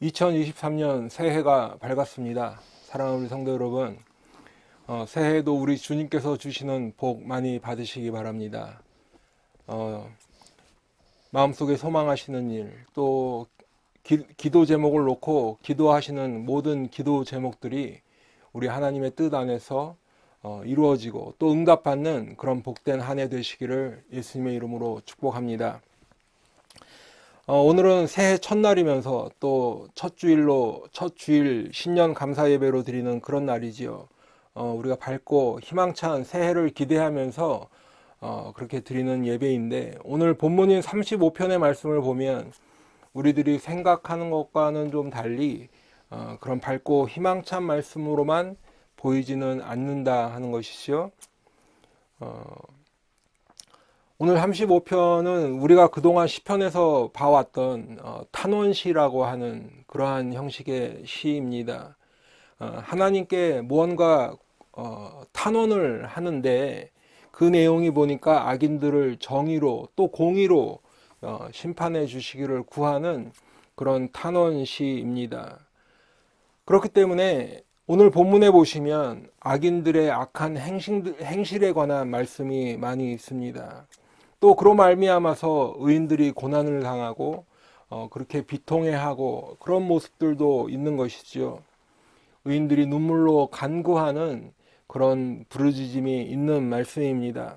2023년 새해가 밝았습니다. 사랑하는 우리 성도 여러분, 새해에도 우리 주님께서 주시는 복 많이 받으시기 바랍니다. 마음속에 소망하시는 일, 또 기도 제목을 놓고 기도하시는 모든 기도 제목들이 우리 하나님의 뜻 안에서 이루어지고 또 응답받는 그런 복된 한 해 되시기를 예수님의 이름으로 축복합니다. 오늘은 새해 첫날이면서 또 첫 주일 신년 감사 예배로 드리는 그런 날이지요. 우리가 밝고 희망찬 새해를 기대하면서 그렇게 드리는 예배인데, 오늘 본문인 35편의 말씀을 보면 우리들이 생각하는 것과는 좀 달리 그런 밝고 희망찬 말씀으로만 보이지는 않는다 하는 것이죠. 오늘 35편은 우리가 그동안 시편에서 봐왔던 탄원시라고 하는 그러한 형식의 시입니다. 하나님께 무언가 탄원을 하는데, 그 내용이 보니까 악인들을 정의로 또 공의로 심판해 주시기를 구하는 그런 탄원시입니다. 그렇기 때문에 오늘 본문에 보시면 악인들의 악한 행실에 관한 말씀이 많이 있습니다. 또 그로 말미암아서 의인들이 고난을 당하고 그렇게 비통해하고 그런 모습들도 있는 것이지요. 의인들이 눈물로 간구하는 그런 부르짖음이 있는 말씀입니다.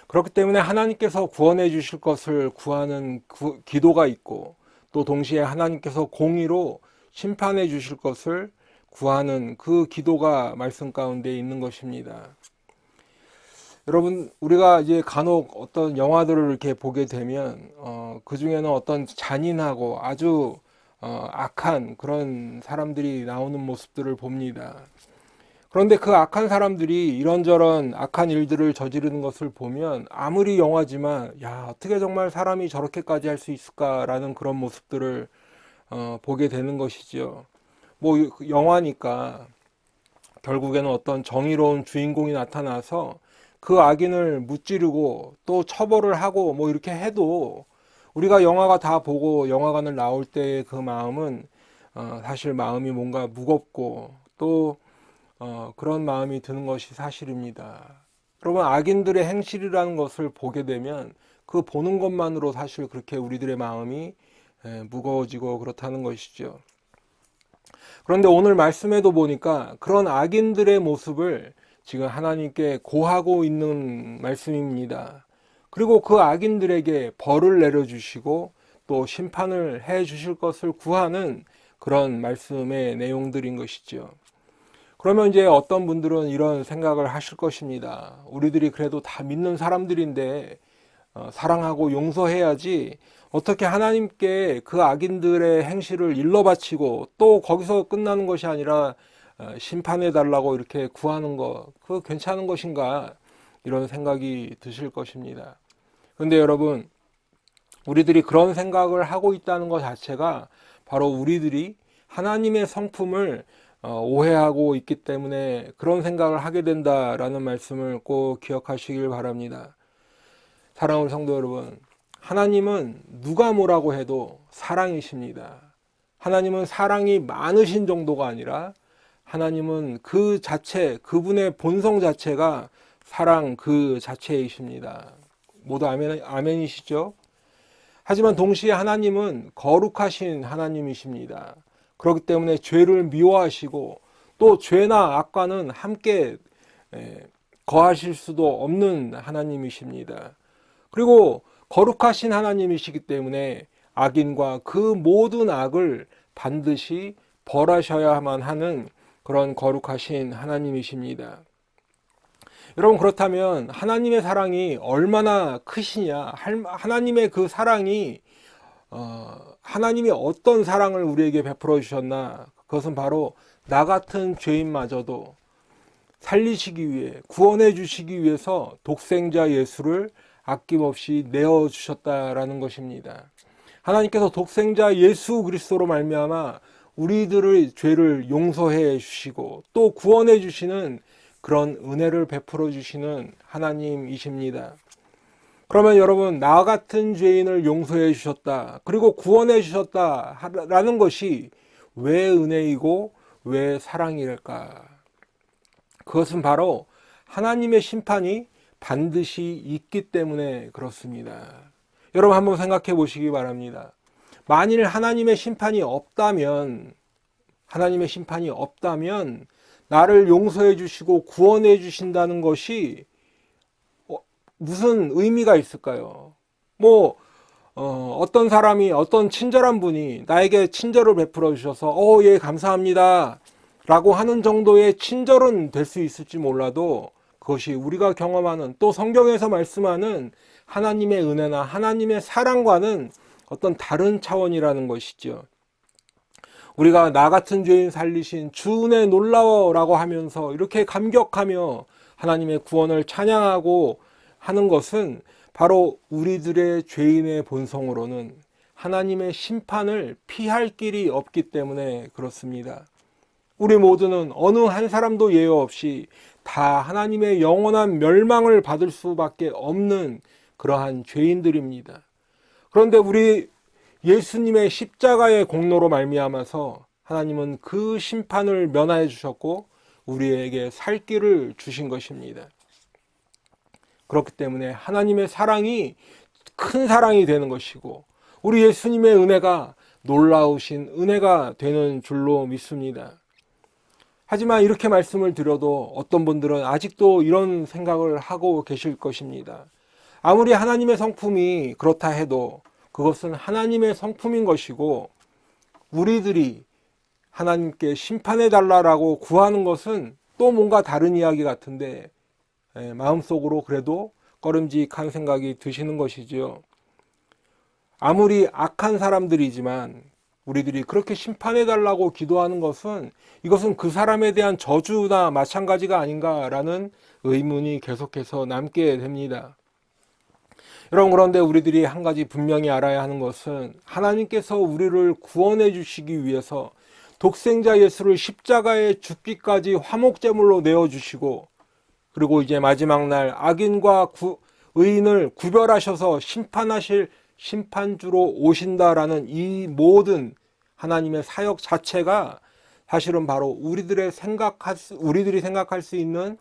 그렇기 때문에 하나님께서 구원해 주실 것을 구하는 기도가 있고, 또 동시에 하나님께서 공의로 심판해 주실 것을 구하는 그 기도가 말씀 가운데 있는 것입니다. 여러분, 우리가 이제 간혹 어떤 영화들을 이렇게 보게 되면 그 중에는 어떤 잔인하고 아주 악한 그런 사람들이 나오는 모습들을 봅니다. 그런데 그 악한 사람들이 이런저런 악한 일들을 저지르는 것을 보면 아무리 영화지만, 야, 어떻게 정말 사람이 저렇게까지 할 수 있을까라는 그런 모습들을 보게 되는 것이죠. 뭐 영화니까 결국에는 어떤 정의로운 주인공이 나타나서 그 악인을 무찌르고 또 처벌을 하고 뭐 이렇게 해도, 우리가 영화가 다 보고 영화관을 나올 때의 그 마음은 사실 마음이 뭔가 무겁고 또 그런 마음이 드는 것이 사실입니다. 여러분, 악인들의 행실이라는 것을 보게 되면 그 보는 것만으로 사실 그렇게 우리들의 마음이 무거워지고 그렇다는 것이죠. 그런데 오늘 말씀에도 보니까 그런 악인들의 모습을 지금 하나님께 고하고 있는 말씀입니다. 그리고 그 악인들에게 벌을 내려주시고 또 심판을 해 주실 것을 구하는 그런 말씀의 내용들인 것이죠. 그러면 이제 어떤 분들은 이런 생각을 하실 것입니다. 우리들이 그래도 다 믿는 사람들인데 사랑하고 용서해야지, 어떻게 하나님께 그 악인들의 행실을 일러바치고 또 거기서 끝나는 것이 아니라 심판해 달라고 이렇게 구하는 거, 그거 괜찮은 것인가, 이런 생각이 드실 것입니다. 그런데 여러분, 우리들이 그런 생각을 하고 있다는 것 자체가 바로 우리들이 하나님의 성품을 오해하고 있기 때문에 그런 생각을 하게 된다라는 말씀을 꼭 기억하시길 바랍니다. 사랑하는 성도 여러분, 하나님은 누가 뭐라고 해도 사랑이십니다. 하나님은 사랑이 많으신 정도가 아니라 하나님은 그 자체, 그분의 본성 자체가 사랑 그 자체이십니다. 모두 아멘이시죠? 하지만 동시에 하나님은 거룩하신 하나님이십니다. 그렇기 때문에 죄를 미워하시고 또 죄나 악과는 함께 거하실 수도 없는 하나님이십니다. 그리고 거룩하신 하나님이시기 때문에 악인과 그 모든 악을 반드시 벌하셔야만 하는 그런 거룩하신 하나님이십니다. 여러분, 그렇다면 하나님의 사랑이 얼마나 크시냐, 하나님의 그 사랑이 하나님이 어떤 사랑을 우리에게 베풀어 주셨나, 그것은 바로 나 같은 죄인마저도 살리시기 위해, 구원해 주시기 위해서 독생자 예수를 아낌없이 내어 주셨다라는 것입니다. 하나님께서 독생자 예수 그리스도로 말미암아 우리들의 죄를 용서해 주시고 또 구원해 주시는 그런 은혜를 베풀어 주시는 하나님이십니다. 그러면 여러분, 나 같은 죄인을 용서해 주셨다, 그리고 구원해 주셨다라는 것이 왜 은혜이고 왜 사랑일까? 그것은 바로 하나님의 심판이 반드시 있기 때문에 그렇습니다. 여러분 한번 생각해 보시기 바랍니다. 만일 하나님의 심판이 없다면 나를 용서해 주시고 구원해 주신다는 것이 무슨 의미가 있을까요? 어떤 사람이, 어떤 친절한 분이 나에게 친절을 베풀어 주셔서 예, 감사합니다 라고 하는 정도의 친절은 될 수 있을지 몰라도, 그것이 우리가 경험하는, 또 성경에서 말씀하는 하나님의 은혜나 하나님의 사랑과는 어떤 다른 차원이라는 것이죠. 우리가 나 같은 죄인 살리신 주 은혜 놀라워라고 하면서 이렇게 감격하며 하나님의 구원을 찬양하고 하는 것은 바로 우리들의 죄인의 본성으로는 하나님의 심판을 피할 길이 없기 때문에 그렇습니다. 우리 모두는 어느 한 사람도 예외 없이 다 하나님의 영원한 멸망을 받을 수밖에 없는 그러한 죄인들입니다. 그런데 우리 예수님의 십자가의 공로로 말미암아서 하나님은 그 심판을 면하여 주셨고 우리에게 살 길을 주신 것입니다. 그렇기 때문에 하나님의 사랑이 큰 사랑이 되는 것이고 우리 예수님의 은혜가 놀라우신 은혜가 되는 줄로 믿습니다. 하지만 이렇게 말씀을 드려도 어떤 분들은 아직도 이런 생각을 하고 계실 것입니다. 아무리 하나님의 성품이 그렇다 해도 그것은 하나님의 성품인 것이고 우리들이 하나님께 심판해 달라라고 구하는 것은 또 뭔가 다른 이야기 같은데 마음속으로 그래도 꺼림직한 생각이 드시는 것이지요. 아무리 악한 사람들이지만 우리들이 그렇게 심판해 달라고 기도하는 것은 이것은 그 사람에 대한 저주나 마찬가지가 아닌가라는 의문이 계속해서 남게 됩니다. 여러분, 그런데 우리들이 한 가지 분명히 알아야 하는 것은 하나님께서 우리를 구원해 주시기 위해서 독생자 예수를 십자가에 죽기까지 화목제물로 내어주시고 그리고 이제 마지막 날 악인과 의인을 구별하셔서 심판하실 심판주로 오신다라는 이 모든 하나님의 사역 자체가 사실은 바로 우리들이 생각할 수 있는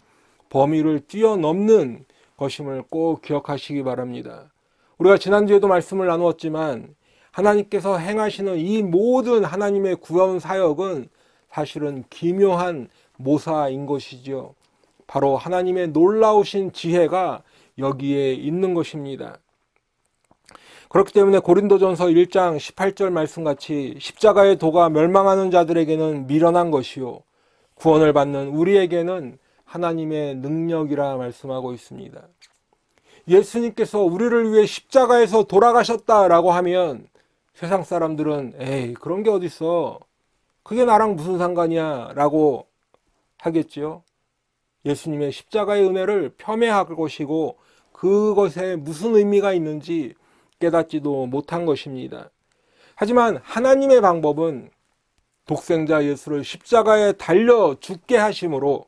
범위를 뛰어넘는 것임을 꼭 기억하시기 바랍니다. 우리가 지난주에도 말씀을 나누었지만 하나님께서 행하시는 이 모든 하나님의 구원 사역은 사실은 기묘한 모사인 것이지요. 바로 하나님의 놀라우신 지혜가 여기에 있는 것입니다. 그렇기 때문에 고린도전서 1장 18절 말씀같이 십자가의 도가 멸망하는 자들에게는 미련한 것이요 구원을 받는 우리에게는 하나님의 능력이라 말씀하고 있습니다. 예수님께서 우리를 위해 십자가에서 돌아가셨다라고 하면 세상 사람들은 에이, 그런 게 어딨어, 그게 나랑 무슨 상관이야 라고 하겠지요. 예수님의 십자가의 은혜를 폄훼할 것이고 그것에 무슨 의미가 있는지 깨닫지도 못한 것입니다. 하지만 하나님의 방법은 독생자 예수를 십자가에 달려 죽게 하심으로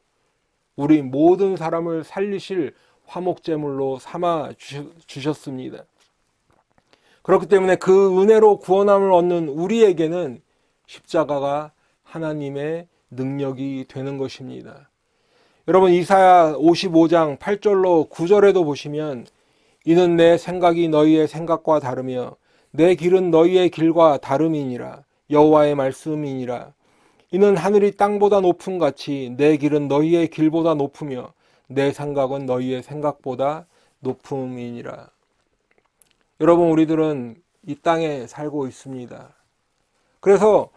우리 모든 사람을 살리실 화목제물로 삼아 주셨습니다. 그렇기 때문에 그 은혜로 구원함을 얻는 우리에게는 십자가가 하나님의 능력이 되는 것입니다. 여러분, 이사야 55장 8절로 9절에도 보시면 이는 내 생각이 너희의 생각과 다르며 내 길은 너희의 길과 다름이니라. 여호와의 말씀이니라. 이는 하늘이 땅보다 높음 같이 내 길은 너희의 길보다 높으며 내 생각은 너희의 생각보다 높음이니라. 여러분, 우리들은 이 땅에 살고 있습니다. 그래서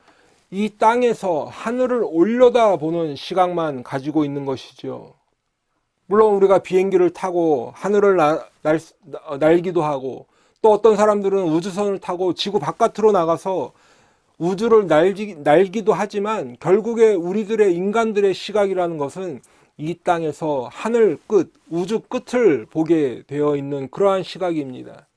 이 땅에서 하늘을 올려다보는 시각만 가지고 있는 것이죠. 물론 우리가 비행기를 타고 하늘을 날기도 하고 또 어떤 사람들은 우주선을 타고 지구 바깥으로 나가서 우주를 날기도 하지만 결국에 우리들의 인간들의 시각이라는 것은 이 땅에서 하늘 끝, 우주 끝을 보게 되어 있는 그러한 시각입니다.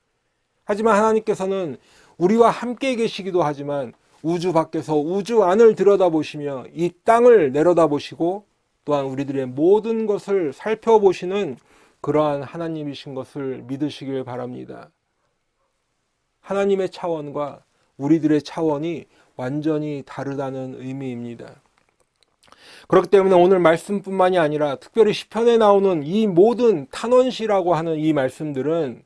하지만 하나님께서는 우리와 함께 계시기도 하지만 우주 밖에서 우주 안을 들여다보시며 이 땅을 내려다보시고 또한 우리들의 모든 것을 살펴보시는 그러한 하나님이신 것을 믿으시길 바랍니다. 하나님의 차원과 우리들의 차원이 완전히 다르다는 의미입니다. 그렇기 때문에 오늘 말씀뿐만이 아니라 특별히 시편에 나오는 이 모든 탄원시라고 하는 이 말씀들은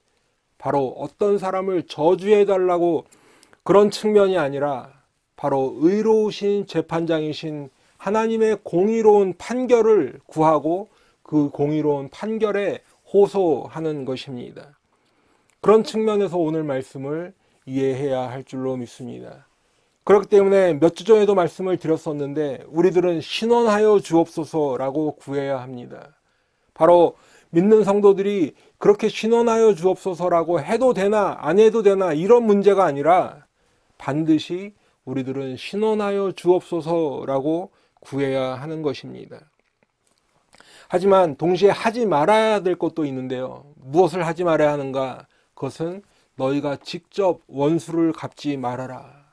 바로 어떤 사람을 저주해달라고 그런 측면이 아니라 바로 의로우신 재판장이신 하나님의 공의로운 판결을 구하고 그 공의로운 판결에 호소하는 것입니다. 그런 측면에서 오늘 말씀을 이해해야 할 줄로 믿습니다. 그렇기 때문에 몇 주 전에도 말씀을 드렸었는데 우리들은 신원하여 주옵소서라고 구해야 합니다. 바로 믿는 성도들이 그렇게 신원하여 주옵소서라고 해도 되나 안 해도 되나 이런 문제가 아니라 반드시 우리들은 신원하여 주옵소서라고 구해야 하는 것입니다. 하지만 동시에 하지 말아야 될 것도 있는데요. 무엇을 하지 말아야 하는가? 그것은 너희가 직접 원수를 갚지 말아라.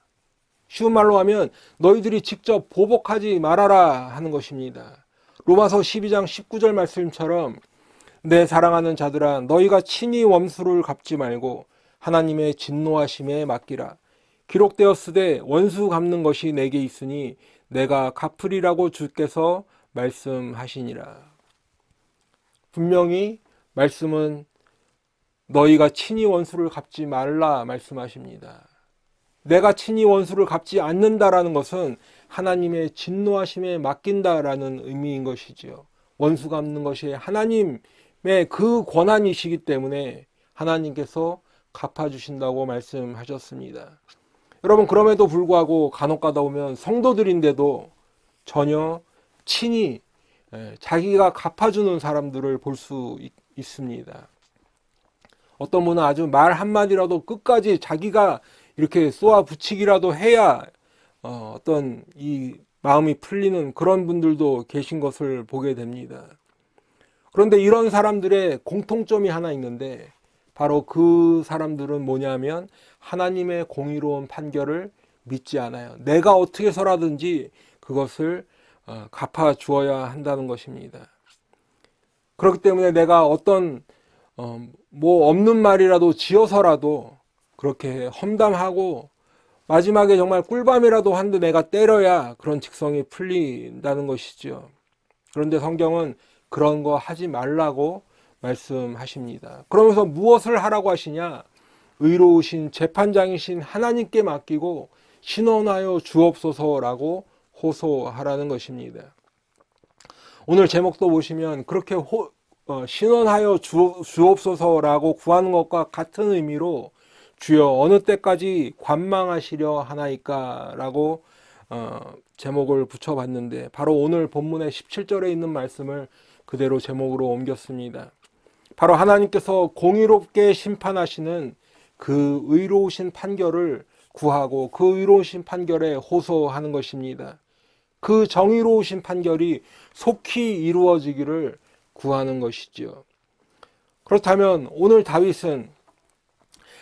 쉬운 말로 하면 너희들이 직접 보복하지 말아라 하는 것입니다. 로마서 12장 19절 말씀처럼 내 사랑하는 자들아 너희가 친히 원수를 갚지 말고 하나님의 진노하심에 맡기라. 기록되었으되 원수 갚는 것이 내게 있으니 내가 갚으리라고 주께서 말씀하시니라. 분명히 말씀은 너희가 친히 원수를 갚지 말라 말씀하십니다. 내가 친히 원수를 갚지 않는다라는 것은 하나님의 진노하심에 맡긴다라는 의미인 것이지요. 원수 갚는 것이 하나님의 그 권한이시기 때문에 하나님께서 갚아주신다고 말씀하셨습니다. 여러분 그럼에도 불구하고 간혹 가다 보면 성도들인데도 전혀 친히 자기가 갚아주는 사람들을 볼 수 있습니다. 어떤 분은 아주 말 한마디라도 끝까지 자기가 이렇게 쏘아 붙이기라도 해야 어떤 이 마음이 풀리는 그런 분들도 계신 것을 보게 됩니다. 그런데 이런 사람들의 공통점이 하나 있는데 바로 그 사람들은 뭐냐면 하나님의 공의로운 판결을 믿지 않아요. 내가 어떻게 해서라든지 그것을 갚아 주어야 한다는 것입니다. 그렇기 때문에 내가 어떤 뭐 없는 말이라도 지어서라도 그렇게 험담하고 마지막에 정말 꿀밤이라도 한 대 내가 때려야 그런 직성이 풀린다는 것이죠. 그런데 성경은 그런 거 하지 말라고 말씀하십니다. 그러면서 무엇을 하라고 하시냐? 의로우신 재판장이신 하나님께 맡기고 신원하여 주옵소서라고 호소하라는 것입니다. 오늘 제목도 보시면 그렇게 신원하여 주옵소서라고 구하는 것과 같은 의미로 주여 어느 때까지 관망하시려 하나이까 라고 제목을 붙여봤는데 바로 오늘 본문의 17절에 있는 말씀을 그대로 제목으로 옮겼습니다. 바로 하나님께서 공의롭게 심판하시는 그 의로우신 판결을 구하고 그 의로우신 판결에 호소하는 것입니다. 그 정의로우신 판결이 속히 이루어지기를 구하는 것이죠. 그렇다면 오늘 다윗은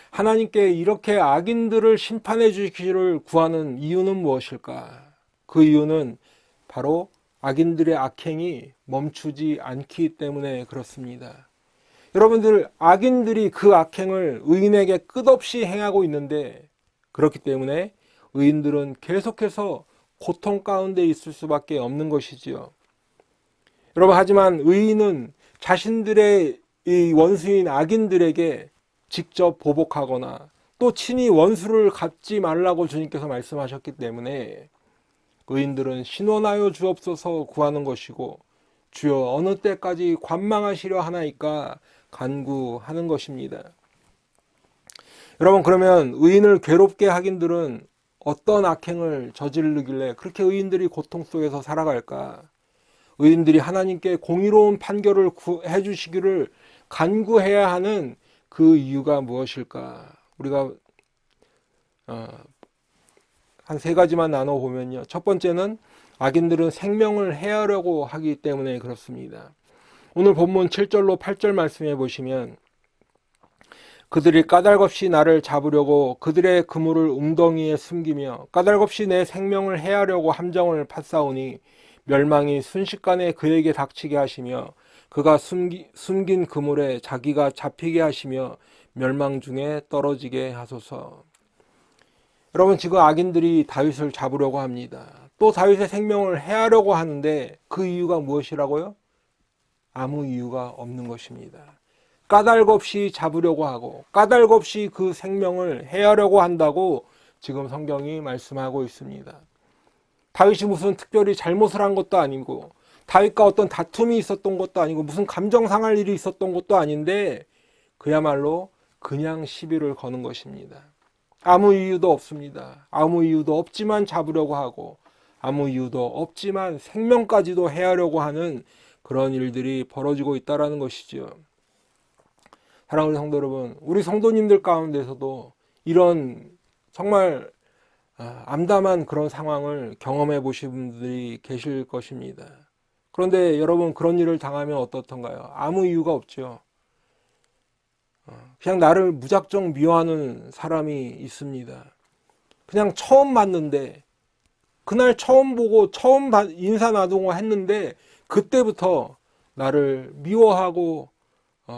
하나님께 이렇게 악인들을 심판해 주시기를 구하는 이유는 무엇일까? 그 이유는 바로 악인들의 악행이 멈추지 않기 때문에 그렇습니다. 여러분들 악인들이 그 악행을 의인에게 끝없이 행하고 있는데 그렇기 때문에 의인들은 계속해서 고통 가운데 있을 수밖에 없는 것이지요. 여러분 하지만 의인은 자신들의 이 원수인 악인들에게 직접 보복하거나 또 친히 원수를 갚지 말라고 주님께서 말씀하셨기 때문에 의인들은 신원하여 주옵소서 구하는 것이고 주여 어느 때까지 관망하시려 하나이까 간구하는 것입니다. 여러분 그러면 의인을 괴롭게 하긴들은 어떤 악행을 저지르길래 그렇게 의인들이 고통 속에서 살아갈까? 의인들이 하나님께 공의로운 판결을 해주시기를 간구해야 하는 그 이유가 무엇일까? 우리가 한 세 가지만 나눠보면요. 첫 번째는 악인들은 생명을 해하려고 하기 때문에 그렇습니다. 오늘 본문 7절로 8절 말씀해 보시면 그들이 까닭없이 나를 잡으려고 그들의 그물을 웅덩이에 숨기며 까닭없이 내 생명을 해하려고 함정을 팠사오니 멸망이 순식간에 그에게 닥치게 하시며 그가 숨긴 그물에 자기가 잡히게 하시며 멸망 중에 떨어지게 하소서. 여러분, 지금 악인들이 다윗을 잡으려고 합니다. 또 다윗의 생명을 해하려고 하는데 그 이유가 무엇이라고요? 아무 이유가 없는 것입니다. 까닭 없이 잡으려고 하고 까닭 없이 그 생명을 해하려고 한다고 지금 성경이 말씀하고 있습니다. 다윗이 무슨 특별히 잘못을 한 것도 아니고 다윗과 어떤 다툼이 있었던 것도 아니고 무슨 감정 상할 일이 있었던 것도 아닌데 그야말로 그냥 시비를 거는 것입니다. 아무 이유도 없습니다. 아무 이유도 없지만 잡으려고 하고 아무 이유도 없지만 생명까지도 해하려고 하는 그런 일들이 벌어지고 있다는 것이죠. 사랑하는 성도 여러분, 우리 성도님들 가운데서도 이런 정말 암담한 그런 상황을 경험해 보신 분들이 계실 것입니다. 그런데 여러분, 그런 일을 당하면 어떻던가요? 아무 이유가 없죠. 그냥 나를 무작정 미워하는 사람이 있습니다. 그냥 처음 봤는데 그날 처음 보고 처음 인사 나누고 했는데 그때부터 나를 미워하고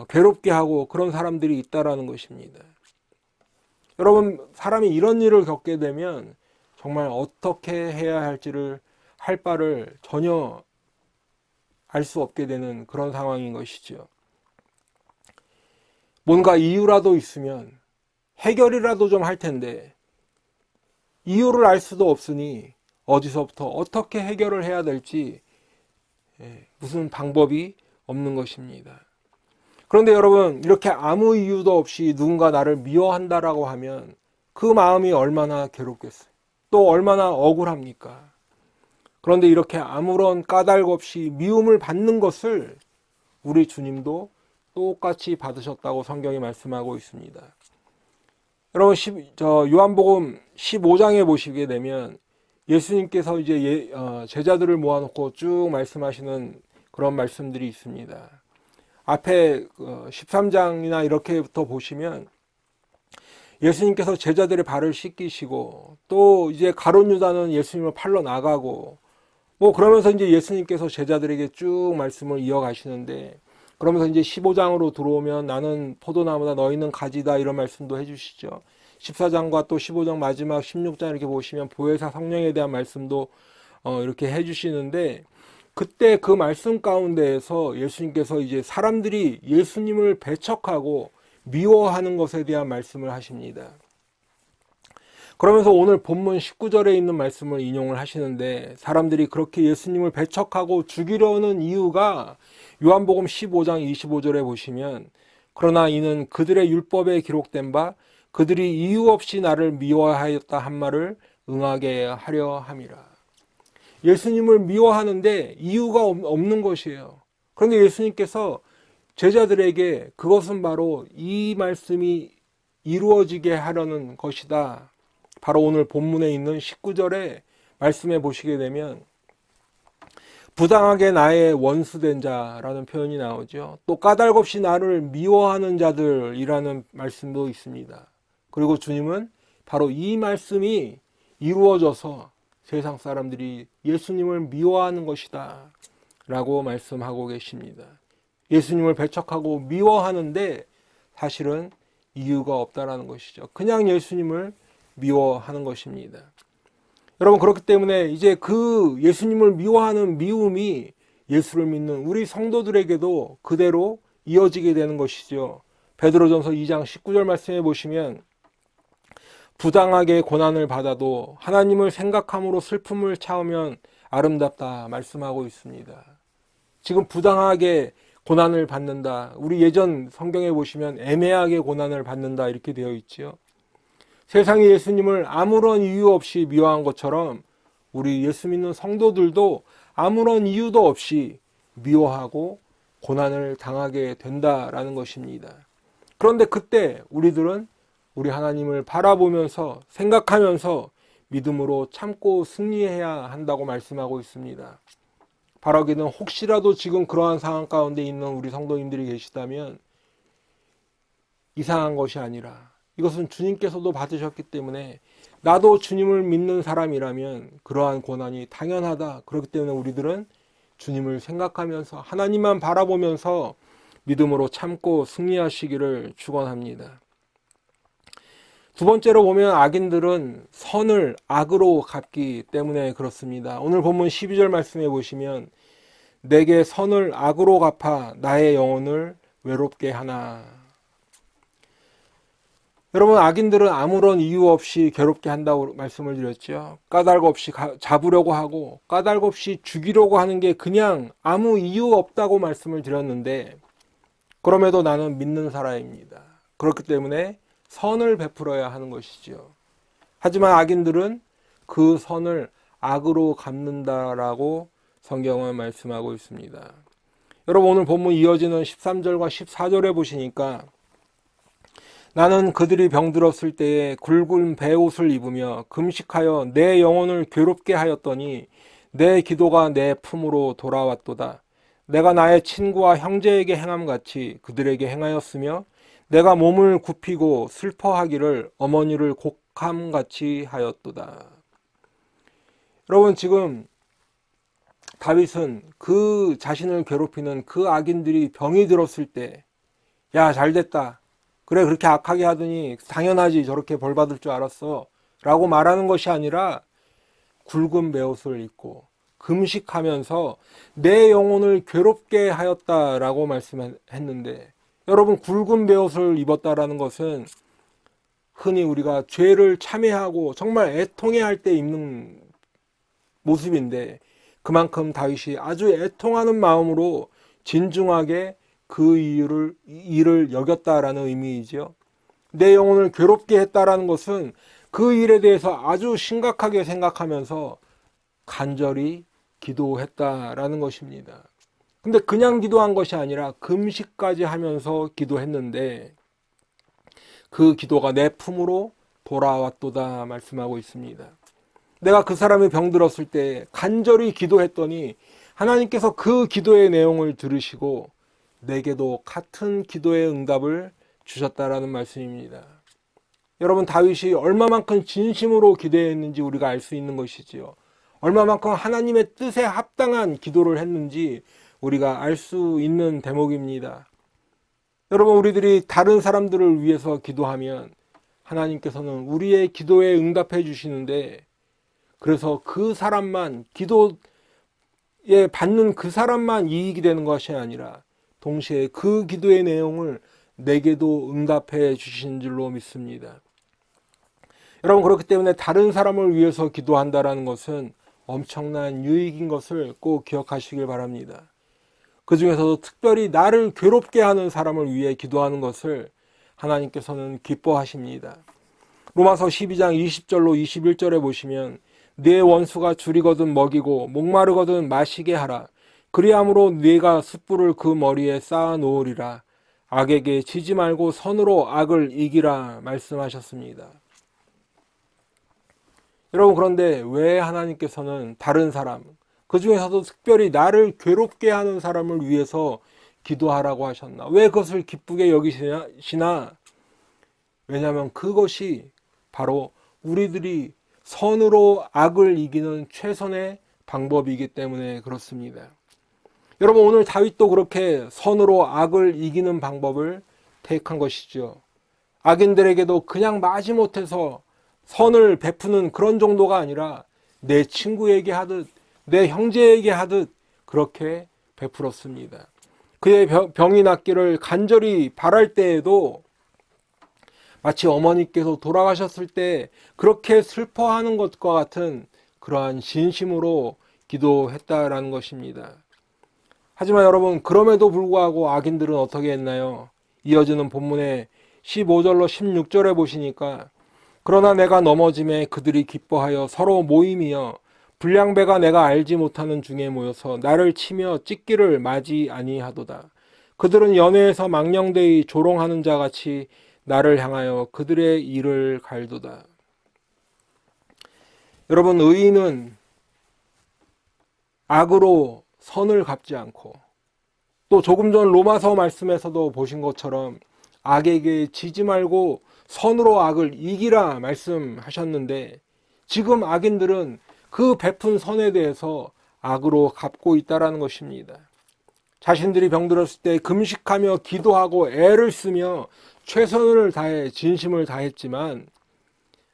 괴롭게 하고 그런 사람들이 있다라는 것입니다. 여러분, 사람이 이런 일을 겪게 되면 정말 어떻게 해야 할지를 할 바를 전혀 알 수 없게 되는 그런 상황인 것이죠. 뭔가 이유라도 있으면 해결이라도 좀 할 텐데 이유를 알 수도 없으니 어디서부터 어떻게 해결을 해야 될지 무슨 방법이 없는 것입니다. 그런데 여러분, 이렇게 아무 이유도 없이 누군가 나를 미워한다라고 하면 그 마음이 얼마나 괴롭겠어요. 또 얼마나 억울합니까? 그런데 이렇게 아무런 까닭 없이 미움을 받는 것을 우리 주님도 똑같이 받으셨다고 성경이 말씀하고 있습니다. 여러분, 요한복음 15장에 보시게 되면 예수님께서 이제 제자들을 모아놓고 쭉 말씀하시는 그런 말씀들이 있습니다. 앞에 13장이나 이렇게부터 보시면 예수님께서 제자들의 발을 씻기시고 또 이제 가룟 유다는 예수님을 팔러 나가고 뭐 그러면서 이제 예수님께서 제자들에게 쭉 말씀을 이어가시는데 그러면서 이제 15장으로 들어오면 나는 포도나무다 너희는 가지다 이런 말씀도 해주시죠. 14장과 또 15장 마지막 16장 이렇게 보시면 보혜사 성령에 대한 말씀도 이렇게 해주시는데 그때 그 말씀 가운데에서 예수님께서 이제 사람들이 예수님을 배척하고 미워하는 것에 대한 말씀을 하십니다. 그러면서 오늘 본문 19절에 있는 말씀을 인용을 하시는데 사람들이 그렇게 예수님을 배척하고 죽이려는 이유가 요한복음 15장 25절에 보시면 그러나 이는 그들의 율법에 기록된 바 그들이 이유 없이 나를 미워하였다 한 말을 응하게 하려 함이라. 예수님을 미워하는데 이유가 없는 것이에요. 그런데 예수님께서 제자들에게 그것은 바로 이 말씀이 이루어지게 하려는 것이다. 바로 오늘 본문에 있는 19절에 말씀해 보시게 되면 부당하게 나의 원수된 자라는 표현이 나오죠. 또 까닭 없이 나를 미워하는 자들이라는 말씀도 있습니다. 그리고 주님은 바로 이 말씀이 이루어져서 세상 사람들이 예수님을 미워하는 것이다 라고 말씀하고 계십니다. 예수님을 배척하고 미워하는데 사실은 이유가 없다라는 것이죠. 그냥 예수님을 미워하는 것입니다. 여러분, 그렇기 때문에 이제 그 예수님을 미워하는 미움이 예수를 믿는 우리 성도들에게도 그대로 이어지게 되는 것이죠. 베드로전서 2장 19절 말씀해 보시면 부당하게 고난을 받아도 하나님을 생각함으로 슬픔을 참으면 아름답다 말씀하고 있습니다. 지금 부당하게 고난을 받는다. 우리 예전 성경에 보시면 애매하게 고난을 받는다 이렇게 되어 있죠. 세상이 예수님을 아무런 이유 없이 미워한 것처럼 우리 예수 믿는 성도들도 아무런 이유도 없이 미워하고 고난을 당하게 된다라는 것입니다. 그런데 그때 우리들은 우리 하나님을 바라보면서 생각하면서 믿음으로 참고 승리해야 한다고 말씀하고 있습니다. 바라기는 혹시라도 지금 그러한 상황 가운데 있는 우리 성도님들이 계시다면 이상한 것이 아니라 이것은 주님께서도 받으셨기 때문에 나도 주님을 믿는 사람이라면 그러한 고난이 당연하다. 그렇기 때문에 우리들은 주님을 생각하면서 하나님만 바라보면서 믿음으로 참고 승리하시기를 축원합니다. 두 번째로 보면 악인들은 선을 악으로 갚기 때문에 그렇습니다. 오늘 본문 12절 말씀에 보시면 내게 선을 악으로 갚아 나의 영혼을 외롭게 하나. 여러분, 악인들은 아무런 이유 없이 괴롭게 한다고 말씀을 드렸죠. 까닭 없이 잡으려고 하고 까닭 없이 죽이려고 하는 게 그냥 아무 이유 없다고 말씀을 드렸는데, 그럼에도 나는 믿는 사람입니다. 그렇기 때문에 선을 베풀어야 하는 것이죠. 하지만 악인들은 그 선을 악으로 갚는다라고 성경은 말씀하고 있습니다. 여러분, 오늘 본문 이어지는 13절과 14절에 보시니까 나는 그들이 병들었을 때에 굵은 베옷을 입으며 금식하여 내 영혼을 괴롭게 하였더니 내 기도가 내 품으로 돌아왔도다. 내가 나의 친구와 형제에게 행함같이 그들에게 행하였으며 내가 몸을 굽히고 슬퍼하기를 어머니를 곡함같이 하였도다. 여러분, 지금 다윗은 그 자신을 괴롭히는 그 악인들이 병이 들었을 때, 야, 잘됐다. 그래, 그렇게 악하게 하더니 당연하지, 저렇게 벌 받을 줄 알았어 라고 말하는 것이 아니라 굵은 베옷을 입고 금식하면서 내 영혼을 괴롭게 하였다라고 말씀했는데, 여러분, 굵은 베옷을 입었다라는 것은 흔히 우리가 죄를 참회하고 정말 애통해할 때 입는 모습인데, 그만큼 다윗이 아주 애통하는 마음으로 진중하게 그 일을 여겼다라는 의미이죠. 내 영혼을 괴롭게 했다라는 것은 그 일에 대해서 아주 심각하게 생각하면서 간절히 기도했다라는 것입니다. 근데 그냥 기도한 것이 아니라 금식까지 하면서 기도했는데 그 기도가 내 품으로 돌아왔도다 말씀하고 있습니다. 내가 그 사람이 병들었을 때 간절히 기도했더니 하나님께서 그 기도의 내용을 들으시고 내게도 같은 기도의 응답을 주셨다라는 말씀입니다. 여러분, 다윗이 얼마만큼 진심으로 기도했는지 우리가 알 수 있는 것이지요. 얼마만큼 하나님의 뜻에 합당한 기도를 했는지 우리가 알 수 있는 대목입니다. 여러분, 우리들이 다른 사람들을 위해서 기도하면 하나님께서는 우리의 기도에 응답해 주시는데, 그래서 그 사람만, 기도에 받는 그 사람만 이익이 되는 것이 아니라 동시에 그 기도의 내용을 내게도 응답해 주신 줄로 믿습니다. 여러분, 그렇기 때문에 다른 사람을 위해서 기도한다는 것은 엄청난 유익인 것을 꼭 기억하시길 바랍니다. 그 중에서도 특별히 나를 괴롭게 하는 사람을 위해 기도하는 것을 하나님께서는 기뻐하십니다. 로마서 12장 20절로 21절에 보시면 네 원수가 줄이거든 먹이고 목마르거든 마시게 하라. 그리함으로 네가 숯불을 그 머리에 쌓아 놓으리라. 악에게 지지 말고 선으로 악을 이기라 말씀하셨습니다. 여러분, 그런데 왜 하나님께서는 다른 사람, 그 중에서도 특별히 나를 괴롭게 하는 사람을 위해서 기도하라고 하셨나? 왜 그것을 기쁘게 여기시나? 왜냐하면 그것이 바로 우리들이 선으로 악을 이기는 최선의 방법이기 때문에 그렇습니다. 여러분, 오늘 다윗도 그렇게 선으로 악을 이기는 방법을 택한 것이죠. 악인들에게도 그냥 마지못해서 선을 베푸는 그런 정도가 아니라 내 친구에게 하듯 내 형제에게 하듯 그렇게 베풀었습니다. 그의 병이 낫기를 간절히 바랄 때에도 마치 어머니께서 돌아가셨을 때 그렇게 슬퍼하는 것과 같은 그러한 진심으로 기도했다라는 것입니다. 하지만 여러분, 그럼에도 불구하고 악인들은 어떻게 했나요? 이어지는 본문의 15절로 16절에 보시니까 그러나 내가 넘어짐에 그들이 기뻐하여 서로 모임이여 불량배가 내가 알지 못하는 중에 모여서 나를 치며 찢기를 맞이 아니하도다. 그들은 연회에서 망령되이 조롱하는 자같이 나를 향하여 그들의 이를 갈도다. 여러분, 의인은 악으로 선을 갚지 않고, 또 조금 전 로마서 말씀에서도 보신 것처럼 악에게 지지 말고 선으로 악을 이기라 말씀하셨는데, 지금 악인들은 그 베푼 선에 대해서 악으로 갚고 있다라는 것입니다. 자신들이 병들었을 때 금식하며 기도하고 애를 쓰며 최선을 다해 진심을 다했지만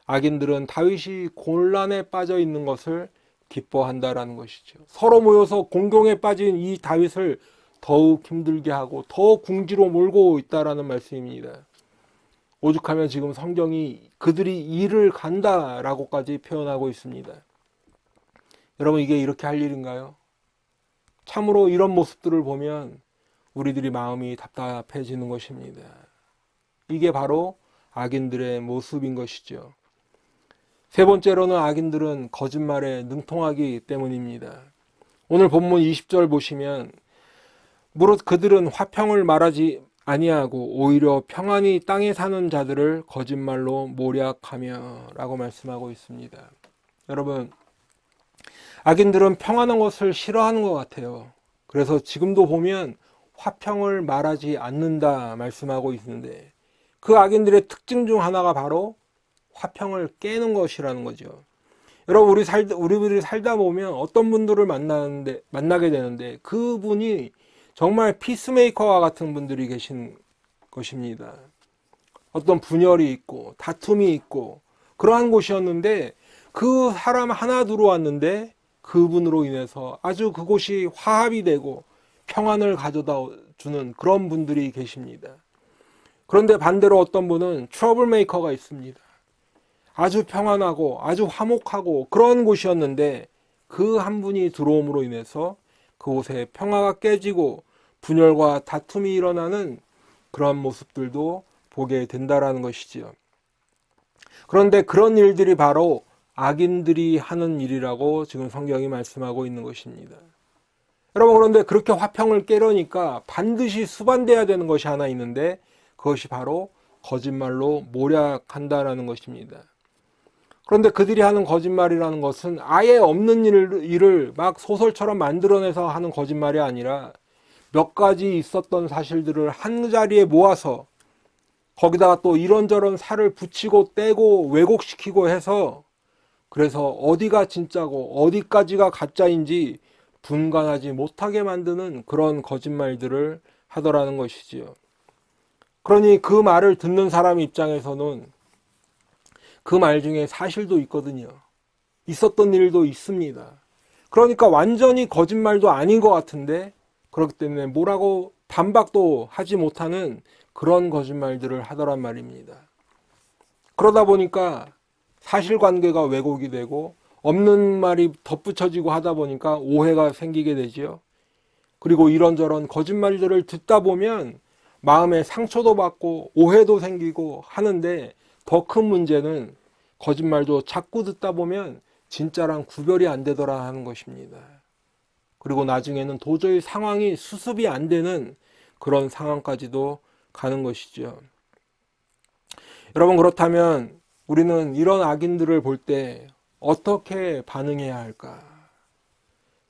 악인들은 다윗이 곤란에 빠져 있는 것을 기뻐한다라는 것이죠. 서로 모여서 공경에 빠진 이 다윗을 더욱 힘들게 하고 더 궁지로 몰고 있다라는 말씀입니다. 오죽하면 지금 성경이 그들이 이를 간다라고까지 표현하고 있습니다. 여러분, 이게 이렇게 할 일인가요? 참으로 이런 모습들을 보면 우리들이 마음이 답답해지는 것입니다. 이게 바로 악인들의 모습인 것이죠. 세 번째로는 악인들은 거짓말에 능통하기 때문입니다. 오늘 본문 20절 보시면 무릇 그들은 화평을 말하지 아니하고 오히려 평안히 땅에 사는 자들을 거짓말로 모략하며 라고 말씀하고 있습니다. 여러분, 악인들은 평안한 것을 싫어하는 것 같아요. 그래서 지금도 보면 화평을 말하지 않는다 말씀하고 있는데 그 악인들의 특징 중 하나가 바로 화평을 깨는 것이라는 거죠. 여러분, 우리들이 살다 보면 어떤 분들을 만나게 되는데 그분이 정말 피스메이커와 같은 분들이 계신 것입니다. 어떤 분열이 있고 다툼이 있고 그러한 곳이었는데 그 사람 하나 들어왔는데 그분으로 인해서 아주 그곳이 화합이 되고 평안을 가져다 주는 그런 분들이 계십니다. 그런데 반대로 어떤 분은 트러블 메이커가 있습니다. 아주 평안하고 아주 화목하고 그런 곳이었는데 그 한 분이 들어옴으로 인해서 그곳에 평화가 깨지고 분열과 다툼이 일어나는 그런 모습들도 보게 된다라는 것이지요. 그런데 그런 일들이 바로 악인들이 하는 일이라고 지금 성경이 말씀하고 있는 것입니다. 여러분, 그런데 그렇게 화평을 깨려니까 반드시 수반돼야 되는 것이 하나 있는데 그것이 바로 거짓말로 모략한다라는 것입니다. 그런데 그들이 하는 거짓말이라는 것은 아예 없는 일을 막 소설처럼 만들어내서 하는 거짓말이 아니라 몇 가지 있었던 사실들을 한 자리에 모아서 거기다가 또 이런저런 살을 붙이고 떼고 왜곡시키고 해서 그래서 어디가 진짜고 어디까지가 가짜인지 분간하지 못하게 만드는 그런 거짓말들을 하더라는 것이지요. 그러니 그 말을 듣는 사람 입장에서는 그 말 중에 사실도 있거든요. 있었던 일도 있습니다. 그러니까 완전히 거짓말도 아닌 것 같은데 그렇기 때문에 뭐라고 반박도 하지 못하는 그런 거짓말들을 하더란 말입니다. 그러다 보니까 사실관계가 왜곡이 되고 없는 말이 덧붙여지고 하다 보니까 오해가 생기게 되지요. 그리고 이런저런 거짓말들을 듣다 보면 마음에 상처도 받고 오해도 생기고 하는데 더 큰 문제는 거짓말도 자꾸 듣다 보면 진짜랑 구별이 안 되더라 하는 것입니다. 그리고 나중에는 도저히 상황이 수습이 안 되는 그런 상황까지도 가는 것이죠. 여러분, 그렇다면 우리는 이런 악인들을 볼 때 어떻게 반응해야 할까?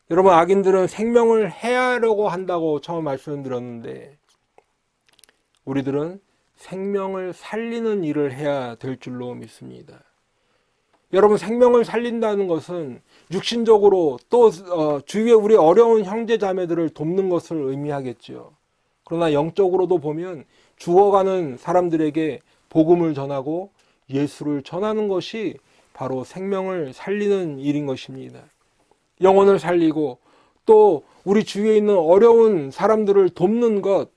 여러분, 악인들은 생명을 해하려고 한다고 처음 말씀드렸는데 우리들은 생명을 살리는 일을 해야 될 줄로 믿습니다. 여러분, 생명을 살린다는 것은 육신적으로 또 주위에 우리 어려운 형제 자매들을 돕는 것을 의미하겠죠. 그러나 영적으로도 보면 죽어가는 사람들에게 복음을 전하고 예수를 전하는 것이 바로 생명을 살리는 일인 것입니다. 영혼을 살리고 또 우리 주위에 있는 어려운 사람들을 돕는 것,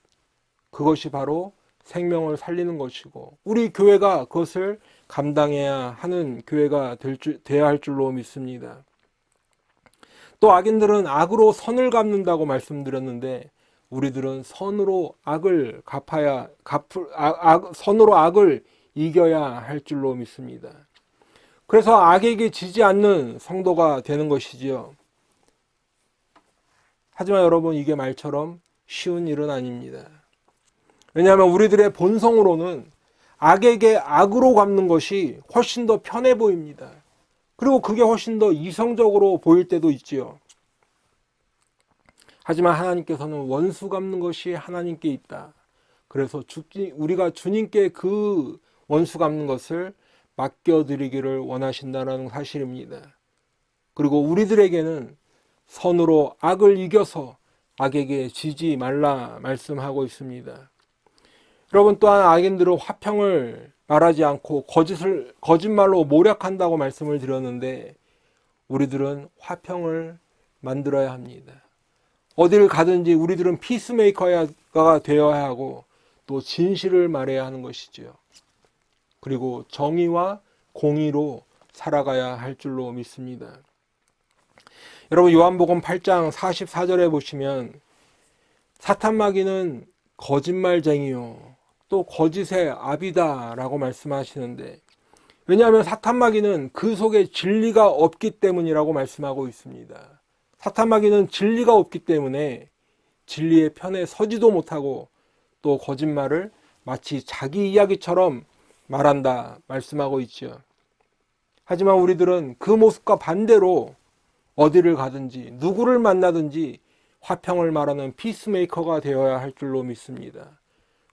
그것이 바로 생명을 살리는 것이고 우리 교회가 그것을 감당해야 하는 교회가 돼야 할 줄로 믿습니다. 또 악인들은 악으로 선을 갚는다고 말씀드렸는데 우리들은 선으로 악을 선으로 악을 이겨야 할 줄로 믿습니다. 그래서 악에게 지지 않는 성도가 되는 것이지요. 하지만 여러분, 이게 말처럼 쉬운 일은 아닙니다. 왜냐하면 우리들의 본성으로는 악에게 악으로 갚는 것이 훨씬 더 편해 보입니다. 그리고 그게 훨씬 더 이성적으로 보일 때도 있지요. 하지만 하나님께서는 원수 갚는 것이 하나님께 있다. 그래서 우리가 주님께 그 원수 갚는 것을 맡겨드리기를 원하신다는 사실입니다. 그리고 우리들에게는 선으로 악을 이겨서 악에게 지지 말라 말씀하고 있습니다. 여러분, 또한 악인들은 화평을 말하지 않고 거짓말로 모략한다고 말씀을 드렸는데, 우리들은 화평을 만들어야 합니다. 어디를 가든지 우리들은 피스메이커가 되어야 하고 또 진실을 말해야 하는 것이지요. 그리고 정의와 공의로 살아가야 할 줄로 믿습니다. 여러분, 요한복음 8장 44절에 보시면 사탄마귀는 거짓말쟁이요 또 거짓의 아비다 라고 말씀하시는데, 왜냐하면 사탄마귀는 그 속에 진리가 없기 때문이라고 말씀하고 있습니다. 사탄마귀는 진리가 없기 때문에 진리의 편에 서지도 못하고 또 거짓말을 마치 자기 이야기처럼 말한다 말씀하고 있죠. 하지만 우리들은 그 모습과 반대로 어디를 가든지 누구를 만나든지 화평을 말하는 피스메이커가 되어야 할 줄로 믿습니다.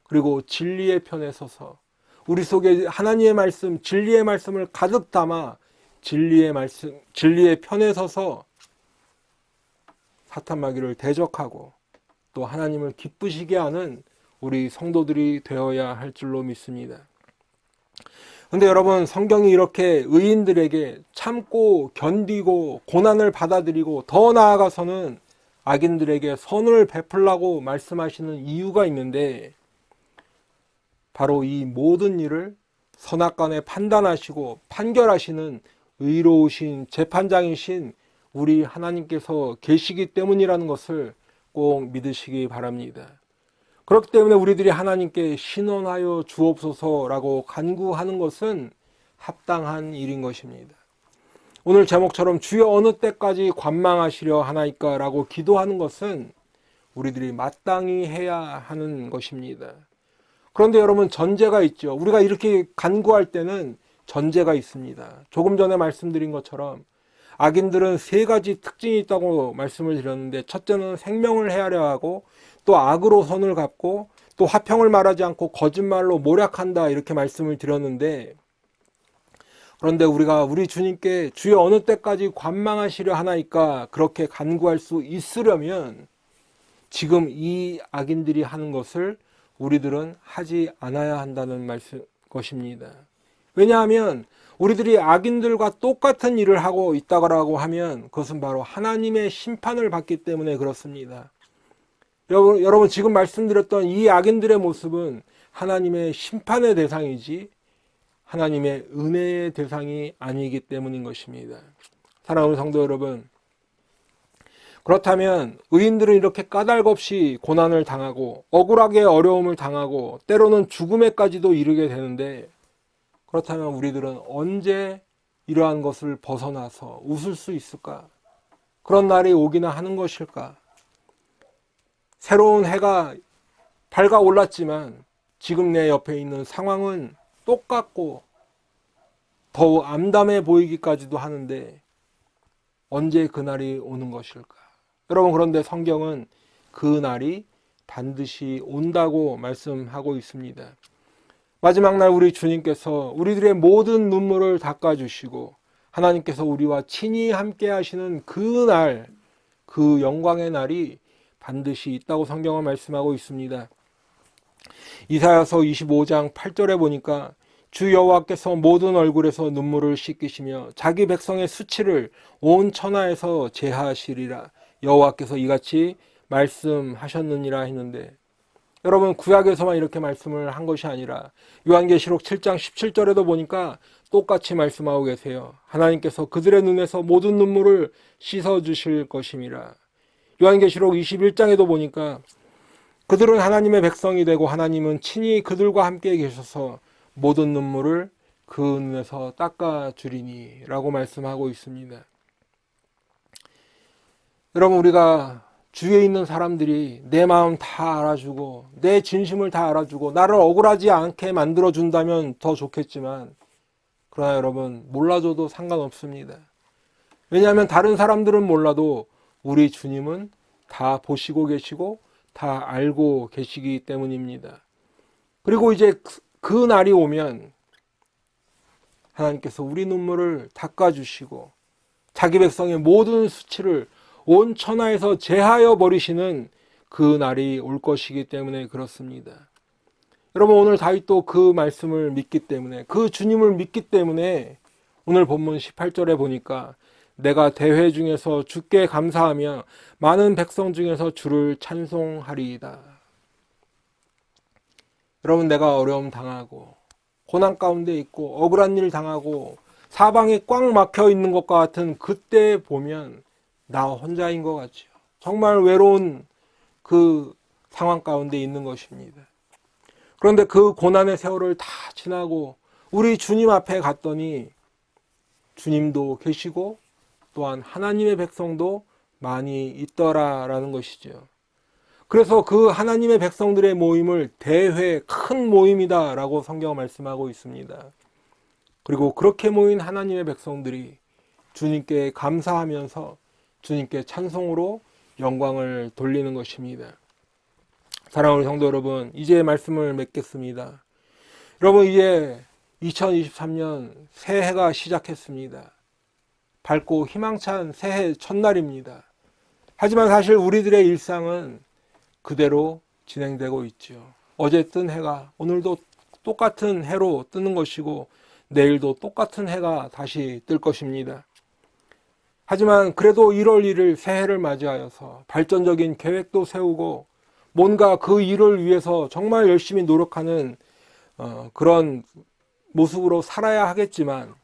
그리고 진리의 편에 서서 우리 속에 하나님의 말씀, 진리의 말씀을 가득 담아 진리의 편에 서서 사탄마귀를 대적하고 또 하나님을 기쁘시게 하는 우리 성도들이 되어야 할 줄로 믿습니다. 그런데 여러분, 성경이 이렇게 의인들에게 참고 견디고 고난을 받아들이고 더 나아가서는 악인들에게 선을 베풀라고 말씀하시는 이유가 있는데, 바로 이 모든 일을 선악간에 판단하시고 판결하시는 의로우신 재판장이신 우리 하나님께서 계시기 때문이라는 것을 꼭 믿으시기 바랍니다. 그렇기 때문에 우리들이 하나님께 신원하여 주옵소서라고 간구하는 것은 합당한 일인 것입니다. 오늘 제목처럼 주여 어느 때까지 관망하시려 하나이까 라고 기도하는 것은 우리들이 마땅히 해야 하는 것입니다. 그런데 여러분, 전제가 있죠. 우리가 이렇게 간구할 때는 전제가 있습니다. 조금 전에 말씀드린 것처럼 악인들은 세 가지 특징이 있다고 말씀을 드렸는데, 첫째는 생명을 헤아려 하고 또 악으로 선을 갚고 또 화평을 말하지 않고 거짓말로 모략한다 이렇게 말씀을 드렸는데, 그런데 우리가 우리 주님께 주여 어느 때까지 관망하시려 하나이까 그렇게 간구할 수 있으려면 지금 이 악인들이 하는 것을 우리들은 하지 않아야 한다는 것입니다. 왜냐하면 우리들이 악인들과 똑같은 일을 하고 있다고 하면 그것은 바로 하나님의 심판을 받기 때문에 그렇습니다. 여러분, 지금 말씀드렸던 이 악인들의 모습은 하나님의 심판의 대상이지 하나님의 은혜의 대상이 아니기 때문인 것입니다. 사랑하는 성도 여러분, 그렇다면 의인들은 이렇게 까닭없이 고난을 당하고 억울하게 어려움을 당하고 때로는 죽음에까지도 이르게 되는데, 그렇다면 우리들은 언제 이러한 것을 벗어나서 웃을 수 있을까? 그런 날이 오기나 하는 것일까? 새로운 해가 밝아올랐지만 지금 내 옆에 있는 상황은 똑같고 더욱 암담해 보이기까지도 하는데 언제 그날이 오는 것일까? 여러분, 그런데 성경은 그 날이 반드시 온다고 말씀하고 있습니다. 마지막 날 우리 주님께서 우리들의 모든 눈물을 닦아주시고 하나님께서 우리와 친히 함께 하시는 그 날, 그 영광의 날이 반드시 있다고 성경은 말씀하고 있습니다. 이사야서 25장 8절에 보니까 주 여호와께서 모든 얼굴에서 눈물을 씻기시며 자기 백성의 수치를 온 천하에서 제하시리라. 여호와께서 이같이 말씀하셨느니라 했는데, 여러분, 구약에서만 이렇게 말씀을 한 것이 아니라 요한계시록 7장 17절에도 보니까 똑같이 말씀하고 계세요. 하나님께서 그들의 눈에서 모든 눈물을 씻어주실 것임이라. 요한계시록 21장에도 보니까 그들은 하나님의 백성이 되고 하나님은 친히 그들과 함께 계셔서 모든 눈물을 그 눈에서 닦아주리니 라고 말씀하고 있습니다. 여러분, 우리가 주위에 있는 사람들이 내 마음 다 알아주고 내 진심을 다 알아주고 나를 억울하지 않게 만들어준다면 더 좋겠지만, 그러나 여러분, 몰라줘도 상관없습니다. 왜냐하면 다른 사람들은 몰라도 우리 주님은 다 보시고 계시고 다 알고 계시기 때문입니다. 그리고 이제 그 날이 오면 하나님께서 우리 눈물을 닦아주시고 자기 백성의 모든 수치를 온 천하에서 제하여 버리시는 그 날이 올 것이기 때문에 그렇습니다. 여러분, 오늘 다윗도 그 말씀을 믿기 때문에, 그 주님을 믿기 때문에 오늘 본문 18절에 보니까 내가 대회 중에서 주께 감사하며 많은 백성 중에서 주를 찬송하리이다. 여러분, 내가 어려움 당하고 고난 가운데 있고 억울한 일 당하고 사방이 꽉 막혀 있는 것과 같은 그때 보면 나 혼자인 것 같죠. 정말 외로운 그 상황 가운데 있는 것입니다. 그런데 그 고난의 세월을 다 지나고 우리 주님 앞에 갔더니 주님도 계시고 또한 하나님의 백성도 많이 있더라라는 것이죠. 그래서 그 하나님의 백성들의 모임을 대회, 큰 모임이다라고 성경 말씀하고 있습니다. 그리고 그렇게 모인 하나님의 백성들이 주님께 감사하면서 주님께 찬송으로 영광을 돌리는 것입니다. 사랑하는 성도 여러분, 이제 말씀을 맺겠습니다. 여러분, 이제 2023년 새해가 시작했습니다. 밝고 희망찬 새해 첫날입니다. 하지만 사실 우리들의 일상은 그대로 진행되고 있죠. 어제 뜬 해가 오늘도 똑같은 해로 뜨는 것이고 내일도 똑같은 해가 다시 뜰 것입니다. 하지만 그래도 1월 1일 새해를 맞이하여서 발전적인 계획도 세우고 뭔가 그 일을 위해서 정말 열심히 노력하는 그런 모습으로 살아야 하겠지만,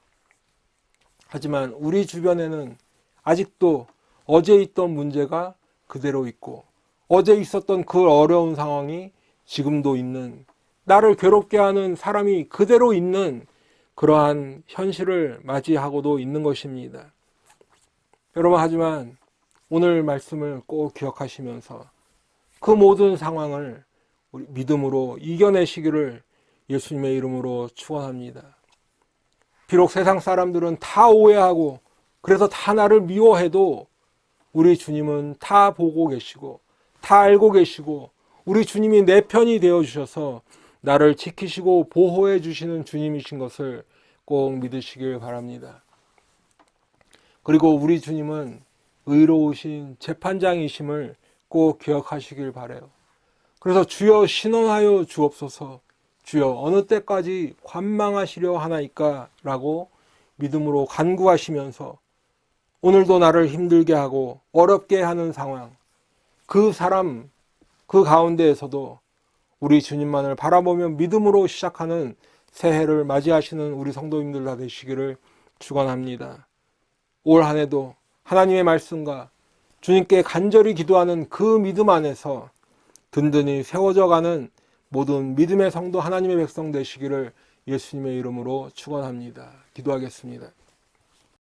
하지만 우리 주변에는 아직도 어제 있던 문제가 그대로 있고 어제 있었던 그 어려운 상황이 지금도 있는, 나를 괴롭게 하는 사람이 그대로 있는 그러한 현실을 맞이하고도 있는 것입니다. 여러분, 하지만 오늘 말씀을 꼭 기억하시면서 그 모든 상황을 우리 믿음으로 이겨내시기를 예수님의 이름으로 축원합니다. 비록 세상 사람들은 다 오해하고 그래서 다 나를 미워해도 우리 주님은 다 보고 계시고 다 알고 계시고 우리 주님이 내 편이 되어주셔서 나를 지키시고 보호해 주시는 주님이신 것을 꼭 믿으시길 바랍니다. 그리고 우리 주님은 의로우신 재판장이심을 꼭 기억하시길 바라요. 그래서 주여 신원하여 주옵소서, 주여 어느 때까지 관망하시려 하나이까 라고 믿음으로 간구하시면서 오늘도 나를 힘들게 하고 어렵게 하는 상황, 그 사람 그 가운데에서도 우리 주님만을 바라보며 믿음으로 시작하는 새해를 맞이하시는 우리 성도님들 다 되시기를 축원합니다. 올 한 해도 하나님의 말씀과 주님께 간절히 기도하는 그 믿음 안에서 든든히 세워져 가는 모든 믿음의 성도 하나님의 백성 되시기를 예수님의 이름으로 축원합니다. 기도하겠습니다.